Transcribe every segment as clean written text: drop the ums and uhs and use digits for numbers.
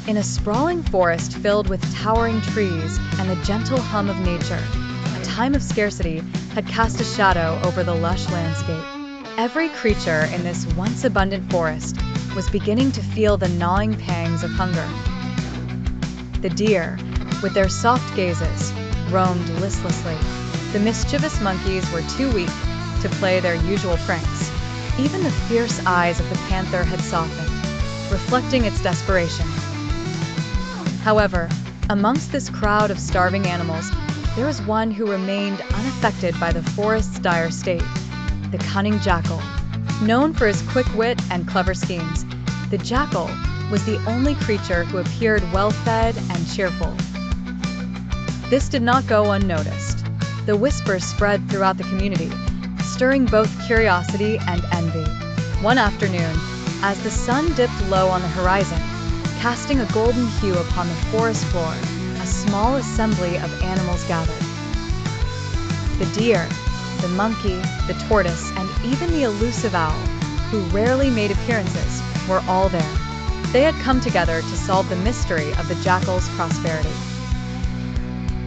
In a sprawling forest filled with towering trees and the gentle hum of nature, a time of scarcity had cast a shadow over the lush landscape. Every creature in this once abundant forest was beginning to feel the gnawing pangs of hunger. The deer, with their soft gazes, roamed listlessly. The mischievous monkeys were too weak to play their usual pranks. Even the fierce eyes of the panther had softened, reflecting its desperation. However, amongst this crowd of starving animals, there was one who remained unaffected by the forest's dire state: the cunning jackal. Known for his quick wit and clever schemes, the jackal was the only creature who appeared well-fed and cheerful. This did not go unnoticed. The whispers spread throughout the community, stirring both curiosity and envy. One afternoon, as the sun dipped low on the horizon, casting a golden hue upon the forest floor, a small assembly of animals gathered. The deer, the monkey, the tortoise, and even the elusive owl, who rarely made appearances, were all there. They had come together to solve the mystery of the jackal's prosperity.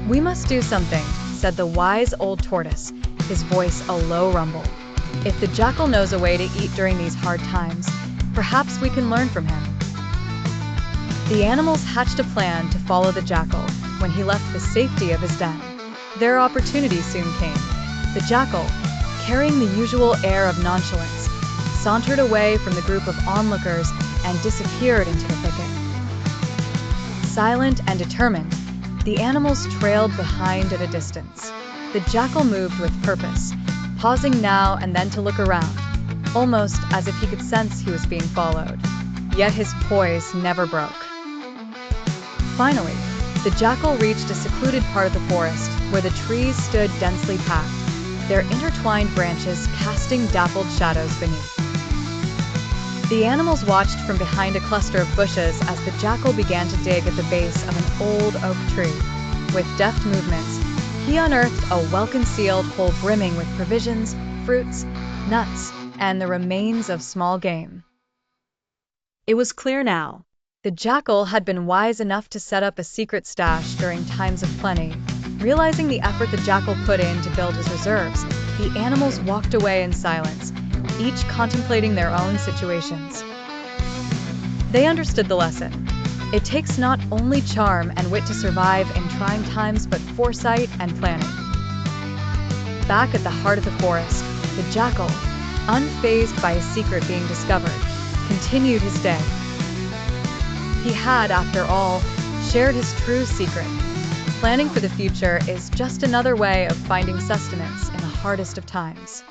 "We must do something," said the wise old tortoise, his voice a low rumble. "If the jackal knows a way to eat during these hard times, perhaps we can learn from him." The animals hatched a plan to follow the jackal when he left the safety of his den. Their opportunity soon came. The jackal, carrying the usual air of nonchalance, sauntered away from the group of onlookers and disappeared into the thicket. Silent and determined, the animals trailed behind at a distance. The jackal moved with purpose, pausing now and then to look around, almost as if he could sense he was being followed. Yet his poise never broke. Finally, the jackal reached a secluded part of the forest where the trees stood densely packed, their intertwined branches casting dappled shadows beneath. The animals watched from behind a cluster of bushes as the jackal began to dig at the base of an old oak tree. With deft movements, he unearthed a well-concealed hole brimming with provisions, fruits, nuts, and the remains of small game. It was clear now. The jackal had been wise enough to set up a secret stash during times of plenty. Realizing the effort the jackal put in to build his reserves, the animals walked away in silence, each contemplating their own situations. They understood the lesson. It takes not only charm and wit to survive in trying times, but foresight and planning. Back at the heart of the forest, the jackal, unfazed by his secret being discovered, continued his day. He had, after all, shared his true secret. Planning for the future is just another way of finding sustenance in the hardest of times.